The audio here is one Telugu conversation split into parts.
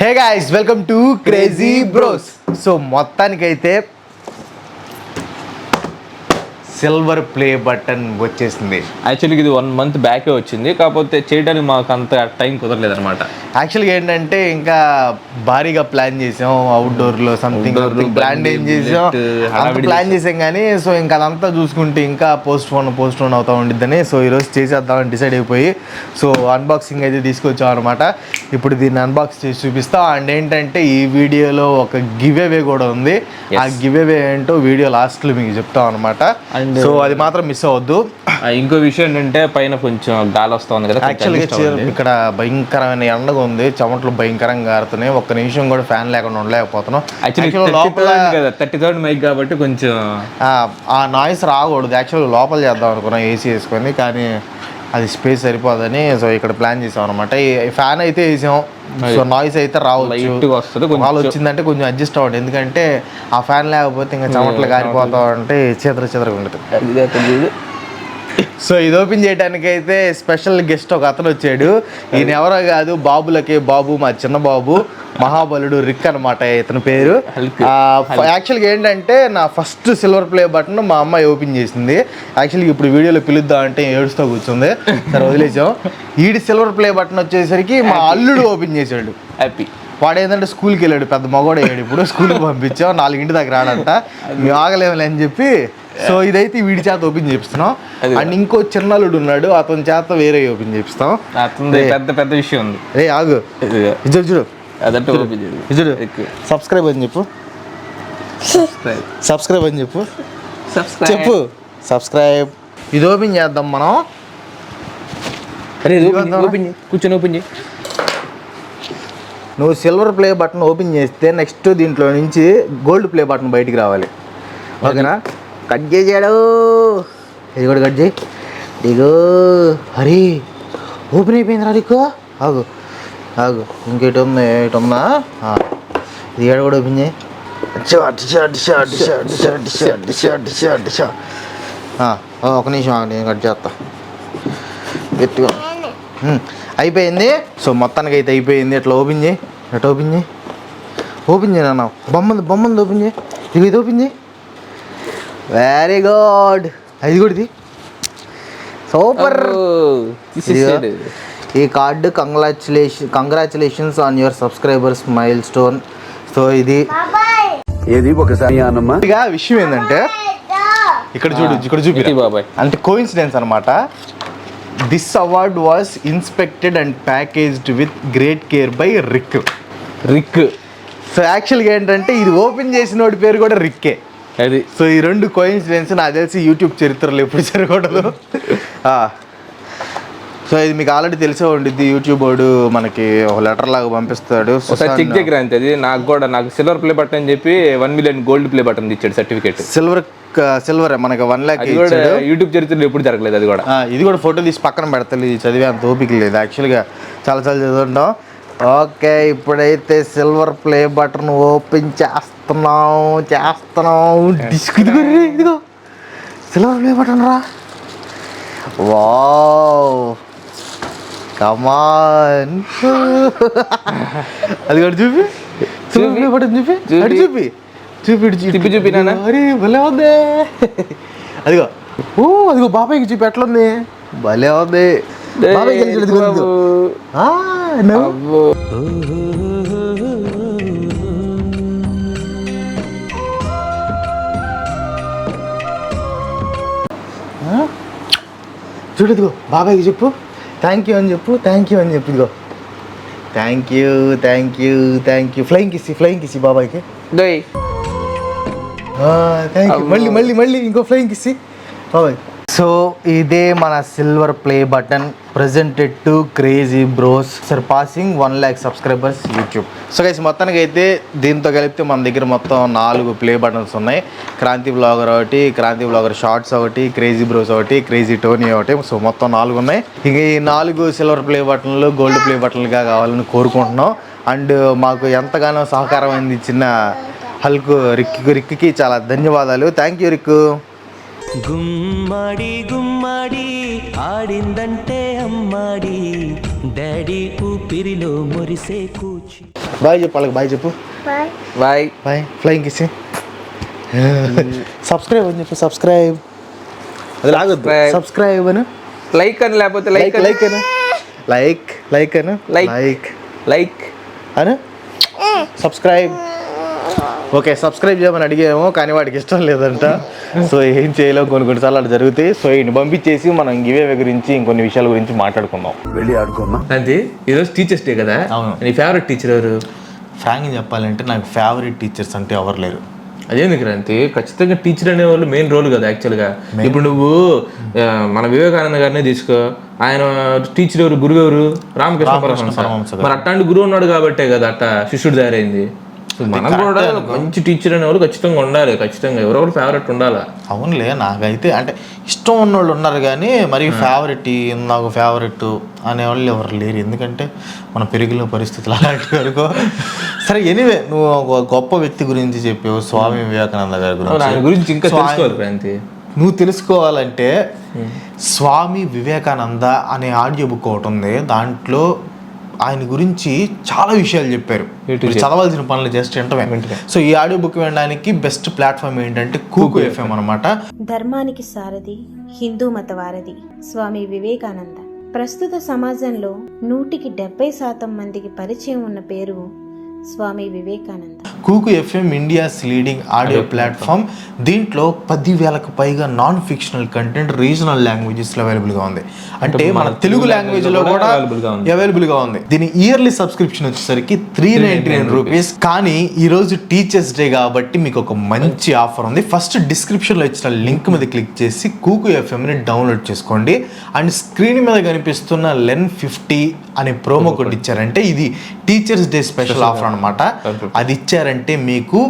Hey guys, welcome to Krazy Bros. So మొత్తానికైతే సిల్వర్ ప్లే బటన్ వచ్చేసింది. యాక్చువల్గా ఇది 1 month బ్యాకే వచ్చింది, కాకపోతే చేయడానికి మాకు అంత టైం కుదరలేదు అనమాట. యాక్చువల్గా ఏంటంటే ఇంకా భారీగా ప్లాన్ చేసాం, అవుట్డోర్లో సంథింగ్ ప్లాన్ చేసాం కానీ సో ఇంకా అదంతా చూసుకుంటే ఇంకా పోస్ట్ పోన్ అవుతూ ఉండిద్దని సో ఈరోజు చేసేద్దామని డిసైడ్ అయిపోయి సో అన్బాక్సింగ్ అయితే తీసుకొచ్చాం అనమాట. ఇప్పుడు దీన్ని అన్బాక్స్ చేసి చూపిస్తాం. అండ్ ఏంటంటే ఈ వీడియోలో ఒక గివ్ అవే కూడా ఉంది. ఆ గివ్ అవే ఏంటో వీడియో లాస్ట్లో మీకు చెప్తాం అనమాట. సో అది మాత్రం మిస్ అవ్వద్దు. ఇంకో విషయం ఏంటంటే పైన కొంచెం గాలి వస్తుంది కదా, యాక్చువల్గా ఇక్కడ భయంకరమైన ఎండగా ఉంది, చెమటలు భయంకరంగా కారుతున్నాయి. ఒక్క నిమిషం కూడా ఫ్యాన్ లేకుండా ఉండలేకపోతున్నాం. లోపల 30,000 మైక్ కాబట్టి కొంచెం ఆ నాయిస్ రాకూడదు. యాక్చువల్గా లోపల చేద్దాం అనుకున్నాం ఏసీ వేసుకొని, కానీ అది స్పేస్ సరిపోదని సో ఇక్కడ ప్లాన్ చేసాం అనమాట. ఈ ఫ్యాన్ అయితే వేసాం, సో నాయిస్ అయితే రావచ్చు, వాళ్ళు వచ్చిందంటే కొంచెం అడ్జస్ట్ అవ్వండి. ఎందుకంటే ఆ ఫ్యాన్ లేకపోతే ఇంకా చెమటలు కారిపోతా ఉంటే చెదరగా ఉంటుంది. సో ఇది ఓపెన్ చేయడానికి అయితే స్పెషల్ గెస్ట్ ఒక అతను వచ్చాడు. ఈయన ఎవరో కాదు, బాబు మా చిన్న బాబు మహాబలుడు రిక్ అనమాట ఇతని పేరు. యాక్చువల్గా ఏంటంటే నా ఫస్ట్ సిల్వర్ ప్లే బటన్ మా అమ్మాయి ఓపెన్ చేసింది. యాక్చువల్గా ఇప్పుడు వీడియోలో పిలుద్దాం అంటే ఏడుస్తూ కూర్చుంది, సరే వదిలేసాం. ఈడి సిల్వర్ ప్లే బటన్ వచ్చేసరికి మా అల్లుడు ఓపెన్ చేశాడు. హ్యాపీ వాడు ఏంటంటే స్కూల్కి వెళ్ళాడు, పెద్ద మగోడు అయ్యాడు. ఇప్పుడు స్కూల్కి పంపించాం, 4 దాకా రాడంట, మేము ఆగలేమలే అని చెప్పి సో ఇదైతే వీడి చేత ఓపెన్ చేపిస్తున్నాం. అండ్ ఇంకో చిన్నలుడు ఉన్నాడు, అతని చేత వేరే ఓపెన్ చేపిస్తాం. పెద్ద విషయం ఉంది. రే ఆగు, చూడు సబ్స్క్రైబ్ అని చెప్పు, సబ్స్క్రైబ్ అని చెప్పు, చెప్పు సబ్స్క్రైబ్. ఇది ఓపెన్ చేద్దాం మనం. కూర్చొని ఓపెన్ చేయి. నువ్వు సిల్వర్ ప్లే బటన్ ఓపెన్ చేస్తే నెక్స్ట్ దీంట్లో నుంచి గోల్డ్ ప్లే బటన్ బయటికి రావాలి, ఓకేనా? కట్ చేసాడు, ఇది కూడా కట్ చేయి. దిగో హరి, ఓపెన్ అయిపోయింది రా దిక్కు. ఆగు ఇంకేటి ఉంది, ఇటు ఉందా? ఇది ఏడ కూడా ఓపెన్ చేయి. ఒక నిమిషం ఆగు, నేను కట్ చేస్తా గట్టిగా. అయిపోయింది. సో మొత్తానికి అయితే అయిపోయింది. ఇట్లా ఓపెన్ చేయి, ఓపెన్ చేయి నాన్న. బొమ్మంది ఓపెన్ చేయి. ఇది ఓపెన్ చేయి. Very good. అది కూడా ఇది సూపర్. ఈ card congratulations on your subscribers mile stone. So ఇది ఒకసారి విషయం ఏంటంటే ఇక్కడ చూపి బాబాయ్, అంటే కోఇన్సిడెన్స్ అనమాట. This award was inspected and packaged with great care by Rick. So యాక్చువల్గా ఏంటంటే ఇది ఓపెన్ చేసిన వాడి పేరు కూడా రిక్కే. అది సో ఈ 2 కోఇన్సిడెన్స్ నాకు తెలిసి యూట్యూబ్ చరిత్రలో ఎప్పుడు జరగకూడదు. సో ఇది మీకు ఆల్రెడీ తెలిసే ఉండిద్ది. యూట్యూబ్ వాడు మనకి ఒక లెటర్ లాగా పంపిస్తాడు. చెక్ చేయగలిగితే అది నాకు సిల్వర్ ప్లే బటన్ అని చెప్పి 1 million గోల్డ్ ప్లే బటన్ ఇచ్చాడు సర్టిఫికేట్. సిల్వర్ మనకి 1 lakh యూట్యూబ్ చరిత్రలో ఎప్పుడు జరగలేదు. అది కూడా ఇది కూడా ఫోటో తీసి పక్కన పెడతాను. ఇది చదివే అంత ఓపిక లేదు యాక్చువల్గా, చాలా చదువుతుంటాం. ఓకే, ఇప్పుడైతే సిల్వర్ ప్లే బటన్ ఓపెన్ చేస్తున్నాం. ఇదిగో సిల్వర్ ప్లే బటన్ రా. వావ్, కమాన్. అది కూడా చూపి, సిల్వర్ ప్లే బటన్ చూపి నాన్న. అరే భలే ఉంది. అదిగో బాబాయ్కి చూపి ఎట్లుంది, భలే ఉంది. బాబాయ్ చూడు. ఇదిగో బాబాయ్కి చెప్పు థ్యాంక్ యూ అని చెప్పు. ఇదిగో థ్యాంక్ యూ. ఫ్లయింగ్ కిసి బాబాయ్కి. Thank you. మళ్ళీ ఇంకో ఫ్లయింగ్ కిసి బాబాయ్. సో ఇదే మన silver play button presented to crazy bros సర్పాసింగ్ 1 lakh subscribers YouTube. So guys మొత్తానికి అయితే దీంతో కలిపితే మన దగ్గర మొత్తం 4 ప్లే బటన్స్ ఉన్నాయి. క్రాంతి వ్లాగర్ ఒకటి, క్రాంతి వ్లాగర్ షార్ట్స్ ఒకటి, క్రేజీ బ్రోస్ ఒకటి, క్రేజీ టోనీ ఒకటి. సో మొత్తం 4 ఉన్నాయి. ఇక ఈ 4 సిల్వర్ ప్లే బటన్లు గోల్డ్ ప్లే బటన్లుగా కావాలని కోరుకుంటున్నాం. అండ్ మాకు ఎంతగానో సహకారం అందించిన హల్క్ రిక్కి చాలా ధన్యవాదాలు. Thank you Rikku. గుమ్మడి ఆడిందంటే అమ్మాడి డాడీ ఊపిరిలో మురిసే కూచి. బాయ్ చెప్పు వాళ్ళకి, బాయ్ చెప్పు. Bye bye flying kiss. Subscribe అని చెప్పు. సబ్స్క్రైబ్ అది లాగొద్దు. సబ్స్క్రైబ్ అని లైక్ అని, లేకపోతే లైక్ లైక్ అని లైక్ లైక్ అని లైక్ లైక్ అని సబ్స్క్రైబ్. ఓకే సబ్స్క్రైబ్ చేయమని అడిగాము కానీ వాడికి ఇష్టం లేదంట. సో ఏం చేయలేము, కొన్నిసార్లు అలా జరుగుతాయి. సో ఈయన పంపించేసి మనం గివేవే గురించి ఇంకొన్ని విషయాల గురించి మాట్లాడుకుందాం. వెళ్ళి ఆడుకోమా. అంతే. ఈరోజు టీచర్స్ డే కదా. అవును. నీ ఫేవరెట్ టీచర్ ఎవరు? ఫ్రాంక్గా చెప్పాలంటే నాకు ఫేవరెట్ టీచర్స్ అంటే ఎవరు లేరు. అదేంది క్రాంతి, ఖచ్చితంగా టీచర్ అనేవాళ్ళు మెయిన్ రోల్ కదా యాక్చువల్గా. ఇప్పుడు నువ్వు మన వివేకానంద గారినే తీసుకో, ఆయన టీచర్ ఎవరు, గురువు ఎవరు? రామకృష్ణ పరమహంస. మరి అట్లాంటి గురువు ఉన్నాడు కాబట్టే కదా అట్లా శిష్యుడు తయారైంది. మనం కూడా మంచి టీచర్ అనేవాళ్ళు ఖచ్చితంగా ఉండాలి, ఖచ్చితంగా ఎవరొకరు ఫేవరెట్ ఉండాలి. అవునులే, నాకైతే అంటే ఇష్టం ఉన్నోళ్ళు ఉన్నారు కానీ మరి ఫేవరెట్ నాకు ఫేవరెట్ అనేవాళ్ళు ఎవరు లేరు. ఎందుకంటే మన పెరిగిన పరిస్థితులు అలాంటి వరకు. సరే ఎనీవే, నువ్వు ఒక గొప్ప వ్యక్తి గురించి చెప్పావు, స్వామి వివేకానంద గారి ఆయన గురించి ఇంకా తెలుసుకోవాలి క్రాంతి. నువ్వు తెలుసుకోవాలంటే స్వామి వివేకానంద అనే ఆడియో బుక్ ఒకటి ఉంది. దాంట్లో ఆయన గురించి చాలా విషయాలు చెప్పారు. చదవాల్సిన పనులు జస్ట్ వింటమే. సో ఈ ఆడియో బుక్ వినడానికి బెస్ట్ ప్లాట్ఫామ్ ఏంటంటే కూకు ఎఫ్ఎం అనమాట. ధర్మానికి సారథి, హిందూ మత వారధి స్వామి వివేకానంద. ప్రస్తుత సమాజంలో 170% మందికి పరిచయం ఉన్న పేరు Swami Vivekananda. Kuku FM India's leading audio platform. దీంట్లో 10,000కు పైగా నాన్ ఫిక్షనల్ కంటెంట్ రీజనల్ లాంగ్వేజెస్లో అవైలబుల్గా ఉంది. అంటే మన తెలుగు లాంగ్వేజ్లో కూడా అవైలబుల్గా ఉంది. దీని ఇయర్లీ సబ్స్క్రిప్షన్ వచ్చేసరికి 399 రూపీస్. కానీ ఈరోజు టీచర్స్ డే కాబట్టి మీకు ఒక మంచి ఆఫర్ ఉంది. ఫస్ట్ డిస్క్రిప్షన్లో ఇచ్చిన లింక్ మీద క్లిక్ చేసి కూకు ఎఫ్ఎంని డౌన్లోడ్ చేసుకోండి. అండ్ స్క్రీన్ మీద కనిపిస్తున్న LEN50 అనే ప్రోమో కోడ్ ఇచ్చారంటే ఇది టీచర్స్ డే స్పెషల్ ఆఫర్ అనమాట. అది ఇచ్చారంటే మీకు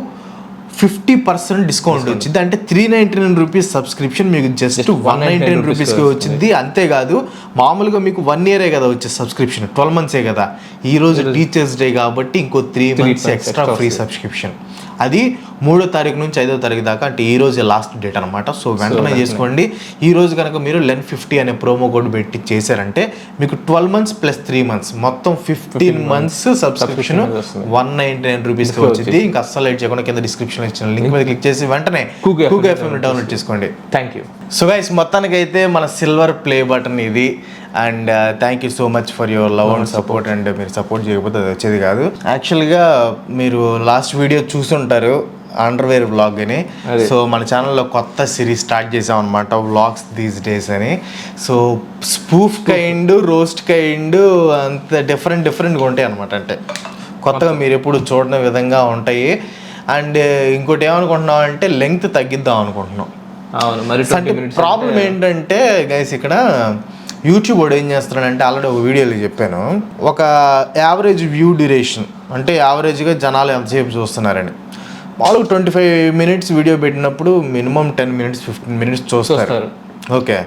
50% డిస్కౌంట్ వచ్చింది. అంటే 399 రూపీస్ సబ్స్క్రిప్షన్ మీకు జస్ట్ 199 రూపీస్కి వచ్చింది. అంతేకాదు మామూలుగా మీకు 1 ఇయరే కదా వచ్చే సబ్స్క్రిప్షన్, 12 మంత్సే కదా. ఈరోజు టీచర్స్ డే కాబట్టి ఇంకో 3 మంత్స్ ఎక్స్ట్రా ఫ్రీ సబ్స్క్రిప్షన్. అది 3వ తారీఖు నుంచి 5వ తారీఖు దాకా, అంటే ఈ రోజు లాస్ట్ డేట్ అనమాట. సో వెంటనే చేసుకోండి. ఈ రోజు కనుక మీరు LEN50 అనే ప్రోమో కోడ్ పెట్టి చేశారంటే మీకు 12 మంత్స్ ప్లస్ 3 మంత్స్ మొత్తం 15 మంత్స్ సబ్స్క్రిప్షన్ 199 రూపీస్కి వచ్చింది. ఇంకా అస్సలు లేట్ చేయకుండా కింద డిస్క్రిప్షన్ ఇచ్చిన లింక్ మీద క్లిక్ చేసి వెంటనే కూకు ఎఫ్ఎం డౌన్లోడ్ చేసుకోండి. Thank you. సో గైస్, మొత్తానికైతే మన సిల్వర్ ప్లే బటన్ ఇది. And thank you so much for your love and support. And మీరు సపోర్ట్ చేయకపోతే అది వచ్చేది కాదు. యాక్చువల్గా మీరు లాస్ట్ వీడియో చూసుంటారు, అండర్వేర్ వ్లాగ్ అని. సో మన ఛానల్లో కొత్త సిరీస్ స్టార్ట్ చేసాం అనమాట, వ్లాగ్స్ దీస్ డేస్ అని. So spoof kind, roast kind అంత డిఫరెంట్గా ఉంటాయి అనమాట. అంటే కొత్తగా మీరు ఎప్పుడు చూడని విధంగా ఉంటాయి. అండ్ ఇంకోటి ఏమనుకుంటున్నాం అంటే లెంగ్త్ తగ్గిద్దాం అనుకుంటున్నాం. ప్రాబ్లం ఏంటంటే గైస్, ఇక్కడ యూట్యూబ్ వాడు ఏం చేస్తున్నాడంటే, ఆల్రెడీ ఒక వీడియోలో చెప్పాను, ఒక యావరేజ్ వ్యూ డ్యూరేషన్ అంటే యావరేజ్గా జనాలు ఎంతసేపు చూస్తున్నారని. మామూలుగా 25 మినిట్స్ వీడియో పెట్టినప్పుడు మినిమం 10 మినిట్స్ 15 మినిట్స్ చూస్తారు. ఓకే,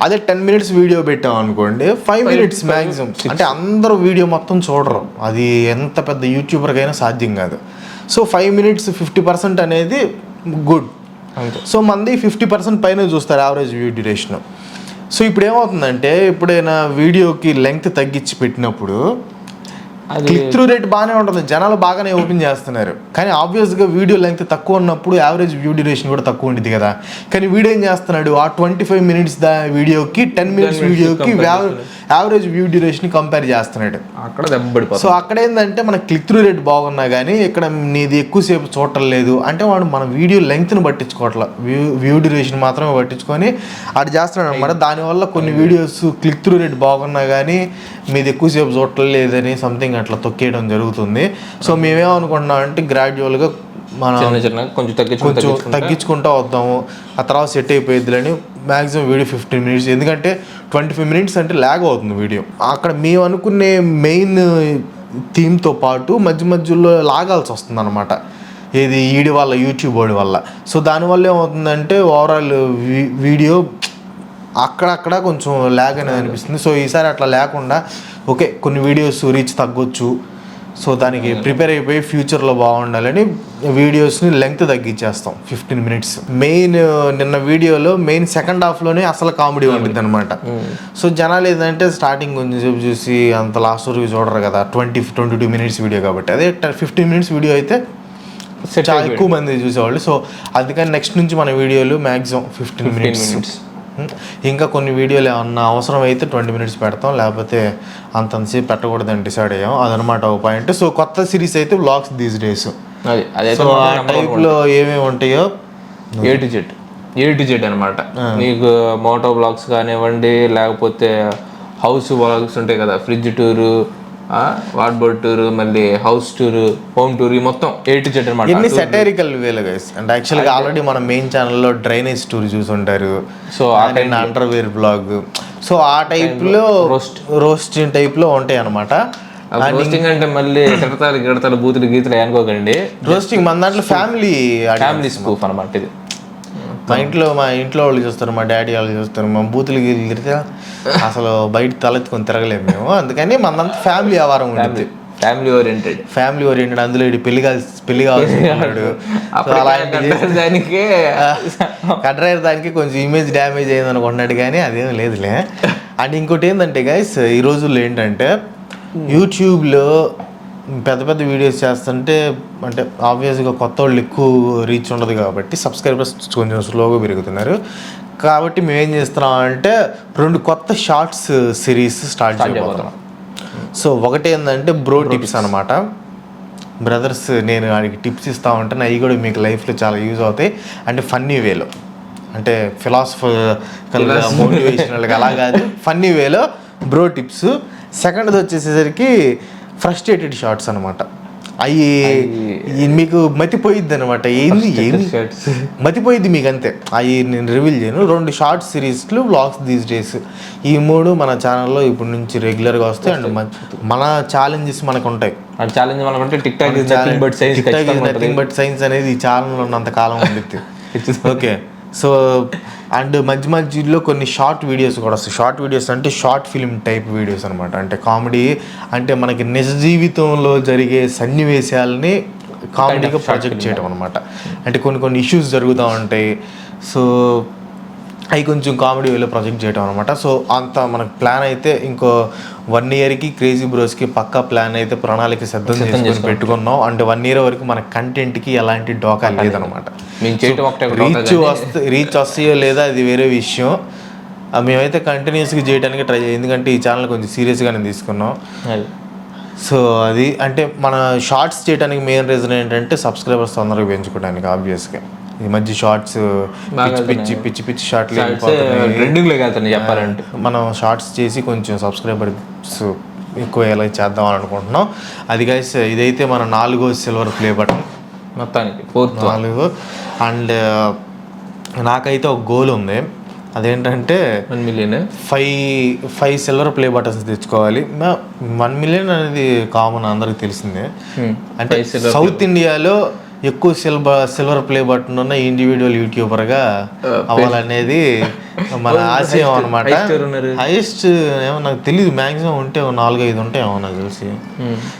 అదే 10 మినిట్స్ వీడియో పెట్టాం అనుకోండి 5 మినిట్స్ మ్యాక్సిమం. అంటే అందరూ వీడియో మొత్తం చూడరు, అది ఎంత పెద్ద యూట్యూబర్కైనా సాధ్యం కాదు. సో 5 మినిట్స్ 50% అనేది గుడ్. సో మంది 50% పైన చూస్తారు యావరేజ్ వ్యూ డ్యూరేషన్. సో ఇప్పుడు ఏమవుతుందంటే, ఎప్పుడైనా వీడియోకి లెంగ్త్ తగ్గించి పెట్టినప్పుడు క్లిక్ త్రూ రేట్ బాగానే ఉంటుంది, జనాలు బాగానే ఓపెన్ చేస్తున్నారు. కానీ ఆబ్వియస్గా వీడియో లెంగ్త్ తక్కువ ఉన్నప్పుడు యావరేజ్ వ్యూ డ్యూరేషన్ కూడా తక్కువ ఉంటుంది కదా. కానీ వీడియో ఏం చేస్తున్నాడు, ఆ 25 మినిట్స్ వీడియోకి 10 మినిట్స్ వీడియోకి యావరేజ్ వ్యూ డ్యూరేషన్ కంపేర్ చేస్తున్నాడు. సో అక్కడ ఏంటంటే మన క్లిక్ త్రూ రేట్ బాగున్నా కానీ ఇక్కడ నీది ఎక్కువసేపు చూడటం లేదు అంటే వాడు మన వీడియో లెంగ్త్ని పట్టించుకోవట్లా, వ్యూ డ్యూరేషన్ మాత్రమే పట్టించుకొని అది చేస్తున్నాడు అనమాట. దానివల్ల కొన్ని వీడియోస్ క్లిక్ త్రూ రేట్ బాగున్నా కానీ మీది ఎక్కువసేపు చూడటం లేదని సంథింగ్ అట్లా తొక్కేయడం జరుగుతుంది. సో మేమేమనుకుంటున్నాం అంటే గ్రాడ్యువల్గా మనం కొంచెం తగ్గించుకుంటూ వద్దాము, ఆ తర్వాత సెట్ అయిపోయిద్దిలని. మ్యాక్సిమం వీడియో 15 మినిట్స్, ఎందుకంటే 25 మినిట్స్ అంటే ల్యాగ్ అవుతుంది వీడియో. అక్కడ మేము అనుకునే మెయిన్ థీమ్తో పాటు మధ్య మధ్యలో లాగాల్సి వస్తుంది అనమాట, ఏది ఈడి వల్ల, యూట్యూబ్ వాడి వల్ల. సో దానివల్ల ఏమవుతుందంటే ఓవరాల్ వీడియో అక్కడక్కడ కొంచెం ల్యాగ్ అనేది అనిపిస్తుంది. సో ఈసారి అట్లా లేకుండా ఓకే కొన్ని వీడియోస్ రీచ్ తగ్గొచ్చు, సో దానికి ప్రిపేర్ అయిపోయి ఫ్యూచర్లో బాగుండాలని వీడియోస్ని లెంగ్త్ తగ్గించేస్తాం 15 minutes. మెయిన్ నిన్న వీడియోలో మెయిన్ సెకండ్ హాఫ్లోనే అసలు కామెడీ ఉంటుంది అనమాట. సో జనాలు ఏంటంటే స్టార్టింగ్ కొంచెం సేపు చూసి అంత లాస్ట్ వరకు చూడరు కదా, 22 minutes వీడియో కాబట్టి. అదే 15 minutes వీడియో అయితే చాలా ఎక్కువ మంది చూసేవాళ్ళు. సో అందుకని నెక్స్ట్ నుంచి మన వీడియోలు మ్యాక్సిమం 15 minutes. ఇంకా కొన్ని వీడియోలు ఏమన్నా అవసరం అయితే 20 minutes పెడతాం, లేకపోతే అంతసేపు పెట్టకూడదని డిసైడ్ అయ్యాం. అదనమాట ఒక పాయింట్. సో కొత్త సిరీస్ అయితే వ్లాగ్స్ దీస్ డేస్. సో ఆ టైప్లో ఏమేమి ఉంటాయో A to Z అనమాట. నీకు మోటో వ్లాగ్స్ కానివ్వండి, లేకపోతే హౌస్ వ్లాగ్స్ ఉంటాయి కదా, fridge tour, what board tour, మళ్ళీ హౌస్ టూర్, హోమ్ టూర్, మొత్తం A to Z అనమాట. ఎన్ని సెటైరికల్ వేలు గైస్. అంటే యాక్చువల్గా ఆల్రెడీ మన మెయిన్ ఛానల్లో డ్రైనేజ్ టూర్ చూసుంటారు. So underwear blog. సో ఆ టైప్లో రోస్టింగ్ టైప్లో ఉంటాయి అనమాట. రోస్టింగ్ అంటే మళ్ళీ గిడతలు బూతులు గీతలు అనుకోకండి. రోస్టింగ్ మన దాంట్లో ఫ్యామిలీ స్కూప్ అనమాట. ఇది మా ఇంట్లో వాళ్ళు చూస్తారు, మా డాడీ వాళ్ళు చూస్తారు. మా బూతులు తిరిగితే అసలు బయట తలెత్తుకొని తిరగలేము మేము. అందుకని మనదంతా ఫ్యామిలీ వ్యవహారం ఉంటుంది, ఫ్యామిలీ ఓరియంటెడ్. అందులో పెళ్లి కావాల్సినాడు కట్రైర్ దానికి కొంచెం ఇమేజ్ డ్యామేజ్ అయింది అనుకున్నాడు, కానీ అదేం లేదులే. అండ్ ఇంకోటి ఏంటంటే గైస్, ఈ రోజుల్లో ఏంటంటే యూట్యూబ్లో పెద్ద పెద్ద వీడియోస్ చేస్తుంటే అంటే ఆబ్వియస్గా కొత్త వాళ్ళు ఎక్కువ రీచ్ ఉండదు కాబట్టి సబ్స్క్రైబర్స్ కొంచెం స్లోగా పెరుగుతున్నారు. కాబట్టి మేము ఏం చేస్తున్నాం అంటే 2 కొత్త షార్ట్స్ సిరీస్ స్టార్ట్ చేయబోతున్నాం. సో ఒకటి ఏంటంటే బ్రో టిప్స్ అనమాట. బ్రదర్స్ నేను వాడికి టిప్స్ ఇస్తా ఉంటాను, అవి కూడా మీకు లైఫ్లో చాలా యూజ్ అవుతాయి. అంటే ఫన్నీ వేలో, అంటే ఫిలాసఫికల్గా మోటివేషనల్గా అలా కాదు, ఫన్నీ వేలో బ్రో టిప్స్. సెకండ్ది వచ్చేసేసరికి ఫ్రస్ట్రేటెడ్ షార్ట్స్ అనమాట. అవి మీకు మతిపోయిద్ది అనమాట. ఏంది మతిపోయిద్ది మీకు, అంతే. అవి నేను రివీల్ చేయను. 2 షార్ట్ సిరీస్లు వ్లాగ్స్ దీస్ డేస్. ఈ 3 మన ఛానల్లో ఇప్పటి నుంచి రెగ్యులర్గా వస్తాయి. అండ్ మన ఛాలెంజెస్ మనకు ఉంటాయి. TikTok is nothing but science అనేది ఈ ఛానల్లో ఉన్నంత కాలం ఉండిద్ది. ఓకే. సో అండ్ మధ్యలో కొన్ని షార్ట్ వీడియోస్ కూడా వస్తాయి. షార్ట్ వీడియోస్ అంటే షార్ట్ ఫిల్మ్ టైప్ వీడియోస్ అనమాట. అంటే కామెడీ, అంటే మనకి నిజ జీవితంలో జరిగే సన్నివేశాలని కామెడీగా ప్రొజెక్ట్ చేయడం అనమాట. అంటే కొన్ని ఇష్యూస్ జరుగుతూ ఉంటాయి. సో అవి కొంచెం కామెడీ వేలో ప్రొజెక్ట్ చేయడం అనమాట. సో అంత మనకు ప్లాన్ అయితే ఇంకో 1 yearకి క్రేజీ బ్రోస్కి పక్కా ప్లాన్ అయితే ప్రణాళిక సిద్ధం చేసుకొని పెట్టుకున్నాం. అంటే 1 year వరకు మన కంటెంట్కి ఎలాంటి డోకా లేదనమాట. రీచ్ వస్తాయో లేదా అది వేరే విషయం. మేమైతే కంటిన్యూస్గా చేయడానికి ట్రై చేయాలి, ఎందుకంటే ఈ ఛానల్ కొంచెం సీరియస్గానే తీసుకున్నాం. సో అది అంటే మన షార్ట్స్ చేయడానికి మెయిన్ రీజన్ ఏంటంటే సబ్స్క్రైబర్స్ తొందరగా పెంచుకోవడానికి. ఆబ్వియస్గా ఈ మధ్య షార్ట్స్ పిచ్చి షార్ట్లు చెప్పాలంటే మనం షార్ట్స్ చేసి కొంచెం సబ్స్క్రైబర్స్ ఎక్కువ ఎలా చేద్దాం అని అనుకుంటున్నాం. అది గైస్, ఇదైతే మన 4వ సిల్వర్ ప్లే బటన్, మొత్తానికి 4. అండ్ నాకైతే ఒక గోల్ ఉంది, అదేంటంటే 1 million 5 సిల్వర్ ప్లే బటన్స్ తెచ్చుకోవాలి. 1 million అనేది కామన్, అందరికి తెలిసిందే. అంటే సౌత్ ఇండియాలో ఎక్కువ సిల్వర్ ప్లే బటన్ ఉన్న ఇండివిజువల్ యూట్యూబర్గా అవ్వాలనేది మన ఆశయం అనమాట. హైయెస్ట్ ఏమో నాకు తెలియదు, మ్యాక్సిమం ఉంటే 4-5 ఉంటాయి ఏమో నాకు తెలిసి.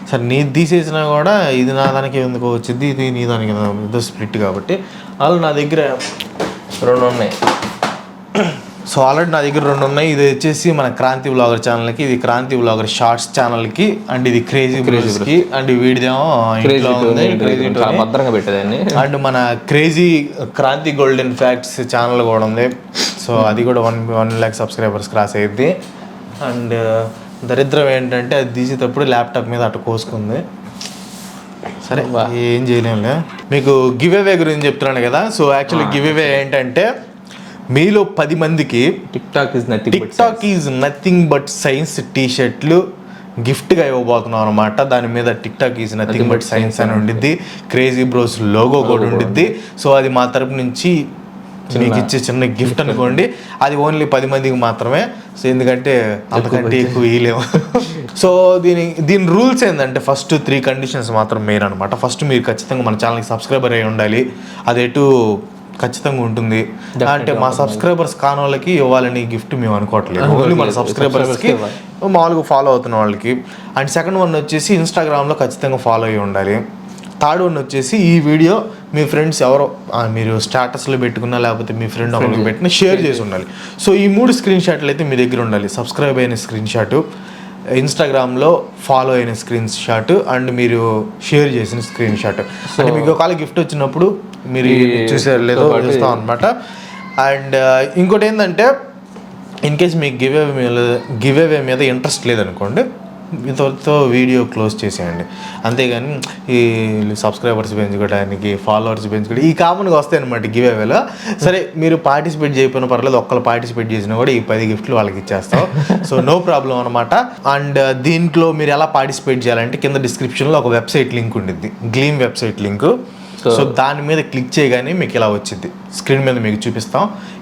సరే నీది తీసేసినా కూడా ఇది నా దానికి ఎందుకు వచ్చింది, ఇది నీ దానికి ఇద్దరు స్ప్లిట్ కాబట్టి. వాళ్ళు నా దగ్గర 2 ఉన్నాయి. సో ఆల్రెడీ నా దగ్గర 2 ఉన్నాయి. ఇది వచ్చేసి మన క్రాంతి వ్లాగర్ ఛానల్కి, ఇది క్రాంతి వ్లాగర్ షార్ట్స్ ఛానల్కి, అండ్ ఇది క్రేజీ బ్రోస్కి. అండ్ వీడిదేమో భద్రంగా పెట్టేదాన్ని. అండ్ మన crazy Kranthi golden facts channel కూడా ఉంది. సో అది కూడా 1 lakh సబ్స్క్రైబర్స్ క్రాస్ అయ్యింది. అండ్ దరిద్రం ఏంటంటే అది తీసేటప్పుడు ల్యాప్టాప్ మీద అటు కోసుకుంది. సరే ఏం చేయలేములే. మీకు గివ్ అవే గురించి చెప్తున్నాను కదా. సో యాక్చువల్లీ గివ్ అవే ఏంటంటే మీలో 10 మందికి TikTok is nothing but science టీషర్ట్లు గిఫ్ట్గా ఇవ్వబోతున్నాం అనమాట. దాని మీద TikTok is nothing but science అని ఉండిద్ది, క్రేజీ బ్రోస్ లోగో కూడా ఉండిద్ది. సో అది మా తరపు నుంచి మీకు ఇచ్చే చిన్న గిఫ్ట్ అనుకోండి. అది ఓన్లీ 10 మందికి మాత్రమే. సో ఎందుకంటే అంతకంటే ఎక్కువ ఇవ్వలేము. సో దీని రూల్స్ ఏంటంటే ఫస్ట్ 3 కండిషన్స్ మాత్రం మెయిన్ అనమాట. ఫస్ట్ మీరు ఖచ్చితంగా మన ఛానల్కి సబ్స్క్రైబర్ అయి ఉండాలి. అది ఎటు ఖచ్చితంగా ఉంటుంది. అంటే మా సబ్స్క్రైబర్స్ కాని వాళ్ళకి ఇవ్వాలని గిఫ్ట్ మేము అనుకోవట్లేదు, ఓన్లీ మన సబ్స్క్రైబర్స్కి మామూలుగా ఫాలో అవుతున్న వాళ్ళకి. అండ్ సెకండ్ వన్ వచ్చేసి ఇన్స్టాగ్రామ్లో ఖచ్చితంగా ఫాలో అయ్యి ఉండాలి. థర్డ్ వన్ వచ్చేసి ఈ వీడియో మీ ఫ్రెండ్స్ ఎవరో మీరు స్టేటస్లో పెట్టుకున్నా లేకపోతే మీ ఫ్రెండ్ ఒకరికి పెట్టినా షేర్ చేసి ఉండాలి. సో ఈ 3 స్క్రీన్ షాట్లు అయితే మీ దగ్గర ఉండాలి. సబ్స్క్రైబ్ అయిన స్క్రీన్ షాటు, ఇన్స్టాగ్రామ్లో ఫాలో అయిన స్క్రీన్ షాట్ అండ్ మీరు షేర్ చేసిన స్క్రీన్ షాట్. అంటే మీకు ఒకవేళ గిఫ్ట్ వచ్చినప్పుడు మీరు చూసారు లేదో చూస్తాం అనమాట. అండ్ ఇంకోటి ఏంటంటే ఇన్ కేస్ మీకు గివ్ అవే మీద ఇంట్రెస్ట్ లేదనుకోండి, ఇంతవరకుతో వీడియో క్లోజ్ చేసేయండి. అంతేగాని ఈ సబ్స్క్రైబర్స్ పెంచుకోవడానికి, ఫాలోవర్స్ పెంచుకోవడానికి ఈ కామన్గా వస్తాయి అనమాట గివ్ అవేలో. సరే మీరు పార్టిసిపేట్ చేయకపోయినా పర్లేదు, ఒక్కళ్ళు పార్టిసిపేట్ చేసినా కూడా ఈ 10 గిఫ్ట్లు వాళ్ళకి ఇచ్చేస్తాం. సో నో ప్రాబ్లం అనమాట. అండ్ దీంట్లో మీరు ఎలా పార్టిసిపేట్ చేయాలంటే కింద డిస్క్రిప్షన్లో ఒక వెబ్సైట్ లింక్ ఉండిద్ది, గ్లీమ్ వెబ్సైట్ లింక్. సో దాని మీద క్లిక్ చేయగానే మీకు ఇలా వచ్చింది, స్క్రీన్ మీద మీకు చూపిస్తాం,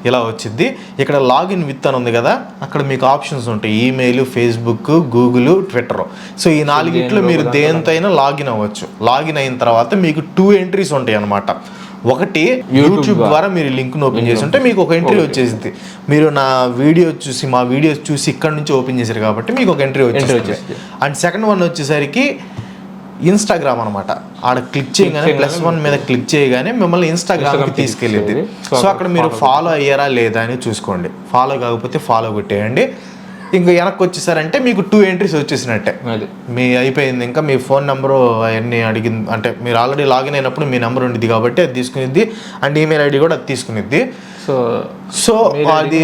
ఇలా వచ్చింది. ఇక్కడ లాగిన్ విత్ అని ఉంది కదా, అక్కడ మీకు ఆప్షన్స్ ఉంటాయి, email, Facebook, Google, Twitter. So ఈ 4 మీరు దేంతైనా లాగిన్ అవ్వచ్చు. లాగిన్ అయిన తర్వాత మీకు 2 ఎంట్రీస్ ఉంటాయి అన్నమాట. ఒకటి యూట్యూబ్ ద్వారా మీరు లింక్ను ఓపెన్ చేసి ఉంటే మీకు ఒక ఎంట్రీ వచ్చేసింది. మీరు నా వీడియో చూసి మా వీడియోస్ చూసి ఇక్కడ నుంచి ఓపెన్ చేశారు కాబట్టి మీకు ఒక ఎంట్రీ వచ్చేసింది. అండ్ సెకండ్ వన్ వచ్చేసరికి ఇన్స్టాగ్రామ్ అనమాట. ఆడ క్లిక్ చేయగానే +1 మీద క్లిక్ చేయగానే మిమ్మల్ని ఇన్స్టాగ్రామ్కి తీసుకెళ్ళింది. సో అక్కడ మీరు ఫాలో అయ్యారా లేదా అని చూసుకోండి. ఫాలో కాకపోతే ఫాలో కొట్టేయండి. ఇంకా వెనక్కి వచ్చేసారంటే మీకు 2 ఎంట్రీస్ వచ్చేసినట్టే, మీ అయిపోయింది. ఇంకా మీ ఫోన్ నెంబరు అవన్నీ అడిగింది, అంటే మీరు ఆల్రెడీ లాగిన్ అయినప్పుడు మీ నెంబర్ ఉండిద్ది కాబట్టి అది తీసుకునిద్ది. అండ్ ఈమెయిల్ ఐడి కూడా అది తీసుకునిద్ది. సో అది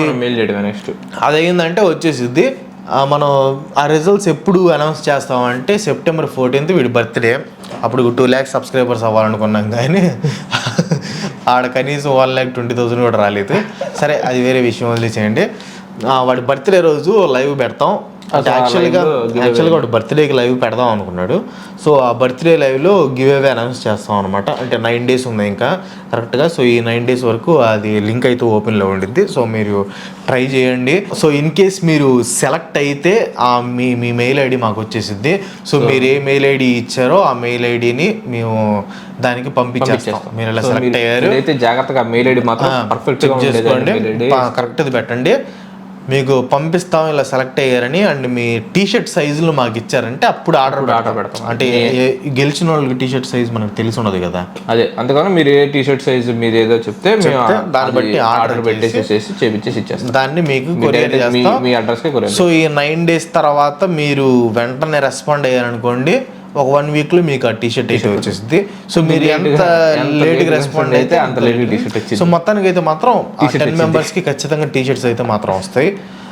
అది అయిందంటే వచ్చేసిద్ది. మనం ఆ రిజల్ట్స్ ఎప్పుడు అనౌన్స్ చేస్తామంటే September 14th వీడి బర్త్డే. అప్పుడు 2 lakhs సబ్స్క్రైబర్స్ అవ్వాలనుకున్నాం కానీ ఆడ కనీసం 1,20,000 కూడా రాలేదు. సరే అది వేరే విషయం, వదిలేసేయండి. వాడి బర్త్డే రోజు లైవ్ పెడతాం. అంటే యాక్చువల్గా వాడు బర్త్డేకి లైవ్ పెడదాం అనుకున్నాడు. సో ఆ బర్త్డే లైవ్లో గివ్ అవే అనౌన్స్ చేస్తాం అనమాట. అంటే 9 days ఉంది ఇంకా కరెక్ట్గా. సో ఈ 9 days వరకు అది లింక్ అయితే ఓపెన్లో ఉండిద్ది. సో మీరు ట్రై చేయండి. సో ఇన్ కేస్ మీరు సెలెక్ట్ అయితే మీ మెయిల్ ఐడి మాకు వచ్చేసిద్ది. సో మీరు ఏ మెయిల్ ఐడి ఇచ్చారో ఆ మెయిల్ ఐడిని మేము దానికి పంపించేస్తాం. మీరు ఇలా సెలెక్ట్ అయ్యారు అయితే జాగ్రత్తగా మెయిల్ ఐడి మాత్రం చెక్ చేసుకోండి, కరెక్ట్ది పెట్టండి. మీకు పంపిస్తాం ఇలా సెలెక్ట్ అయ్యారని. అండ్ మీ టీషర్ట్ సైజులు మాకు ఇచ్చారంటే అప్పుడు ఆర్డర్ పెడతాం. అంటే గెలిచిన వాళ్ళకి టీషర్ట్ సైజ్ మనకు తెలిసి ఉండదు కదా, అదే అందుకని మీరు ఏ టీషర్ట్ సైజ్ మీరు ఏదో చెప్తే దాన్ని బట్టి ఆర్డర్ పెట్టేసి చేపించేసి ఇచ్చేస్తాం. దాన్ని మీకు కొరియర్ చేస్తాం, మీ అడ్రస్కి కొరియర్. సో ఈ 9 days తర్వాత మీరు వెంటనే రెస్పాండ్ అయ్యారనుకోండి, ఒక 1 weekలో మీకు ఆ టీషర్ట్ అయితే వచ్చేసింది. సో మీరు ఎంత లేట్గా రెస్పాండ్ అయితే అంత లేట్ టీషర్ట్ వచ్చింది. సో మొత్తానికి అయితే మాత్రం 10 members-కి ఖచ్చితంగా టీషర్ట్స్ అయితే మాత్రం వస్తాయి,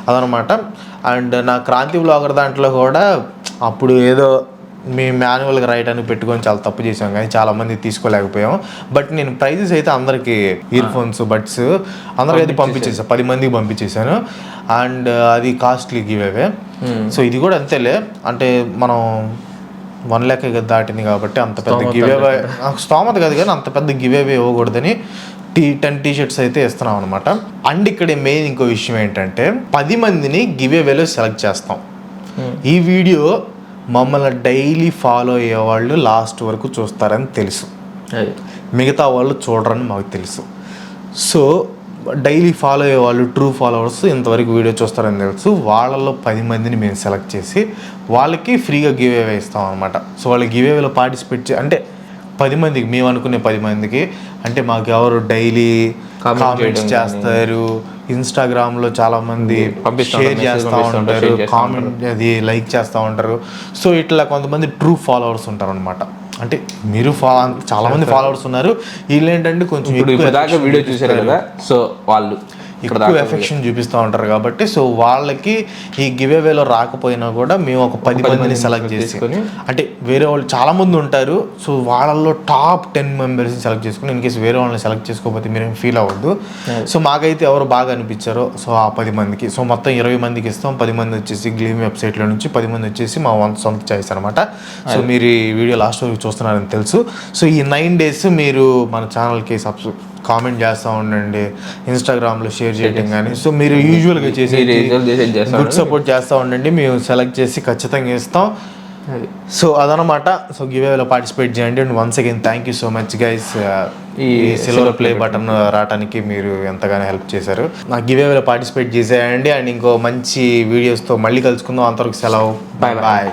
అదనమాట. అండ్ నా క్రాంతి వ్లాగర్ దాంట్లో కూడా అప్పుడు ఏదో మేము మాన్యువల్గా రాయడానికి పెట్టుకొని చాలా తప్పు చేసాం, కానీ చాలామంది తీసుకోలేకపోయాం. బట్ నేను ప్రైజెస్ అయితే అందరికీ ఇయర్ ఫోన్స్, బడ్స్ అందరికీ అయితే పంపించేసాను, 10 మందికి పంపించేసాను. అండ్ అది కాస్ట్లీ గివ్ అవే. సో ఇది కూడా అంతేలే, అంటే మనం 1 lakh దాటింది కాబట్టి అంత పెద్ద గివ్ అవే స్తోమత కాదు, కానీ అంత పెద్ద గివ్ అవే ఇవ్వకూడదని 10 t-shirts అయితే ఇస్తున్నాం అనమాట. అండ్ ఇక్కడ మెయిన్ ఇంకో విషయం ఏంటంటే 10 మందిని గివ్ అవేలో సెలెక్ట్ చేస్తాం. ఈ వీడియో మమ్మల్ని డైలీ ఫాలో అయ్యే వాళ్ళు లాస్ట్ వరకు చూస్తారని తెలుసు, మిగతా వాళ్ళు చూడరని మాకు తెలుసు. సో డైలీ ఫాలో అయ్యే వాళ్ళు, ట్రూ ఫాలోవర్స్ ఇంతవరకు వీడియో చూస్తారని తెలుసు. వాళ్ళలో 10 మందిని మేము సెలెక్ట్ చేసి వాళ్ళకి ఫ్రీగా గివ్ అవే ఇస్తాం అనమాట. సో వాళ్ళు గివ్ అవేలో పార్టిసిపేట్ అంటే 10 మందికి, మేము అనుకునే 10 మందికి, అంటే మాకు ఎవరు డైలీ కామెంట్స్ చేస్తారు, ఇన్స్టాగ్రామ్లో చాలామంది షేర్ చేస్తూ ఉంటారు, కామెంట్ అది లైక్ చేస్తూ ఉంటారు. సో ఇట్లా కొంతమంది ట్రూ ఫాలోవర్స్ ఉంటారు అనమాట. అంటే మీరు చాలా మంది ఫాలోవర్స్ ఉన్నారు, వీళ్ళు ఏంటంటే కొంచెం వీడియో చూసారు కదా, సో వాళ్ళు ఎక్కువ ఎఫెక్షన్ చూపిస్తూ ఉంటారు కాబట్టి సో వాళ్ళకి ఈ గివ్ అవేలో రాకపోయినా కూడా మేము ఒక 10 మందిని సెలెక్ట్ చేసి, అంటే వేరే వాళ్ళు చాలా మంది ఉంటారు, సో వాళ్ళల్లో టాప్ 10 మెంబర్స్ని సెలెక్ట్ చేసుకుని, ఇన్ కేసు వేరే వాళ్ళని సెలెక్ట్ చేసుకోకపోతే మీరేం ఫీల్ అవ్వద్దు. సో మాకైతే ఎవరు బాగా అనిపించారో సో ఆ 10 మందికి, సో మొత్తం 20 మందికి ఇస్తాం. 10 మంది వచ్చేసి గ్లీమ్ వెబ్సైట్లో నుంచి, 10 మంది వచ్చేసి మా సొంత చాయిస్ అనమాట. సో మీరు ఈ వీడియో లాస్ట్ వరకు చూస్తున్నారని తెలుసు. సో ఈ 9 days మీరు మన ఛానల్కి కామెంట్ చేస్తూ ఉండండి, ఇన్స్టాగ్రామ్లో షేర్ చేయడం కానీ, సో మీరు యూజువల్గా చేసి గుడ్ సపోర్ట్ చేస్తూ ఉండండి. మేము సెలెక్ట్ చేసి ఖచ్చితంగా ఇస్తాం. సో అదనమాట. సో గివ్ అవేలో పార్టిసిపేట్ చేయండి. And once again thank you so much guys. ఈ సిల్వర్ ప్లే బటన్ రావడానికి మీరు ఎంతగానో హెల్ప్ చేశారు. నా గివేవేలో పార్టిసిపేట్ చేసేయండి. అండ్ ఇంకో మంచి వీడియోస్తో మళ్ళీ కలుసుకుందాం. అంతవరకు సెలవు. బాయ్.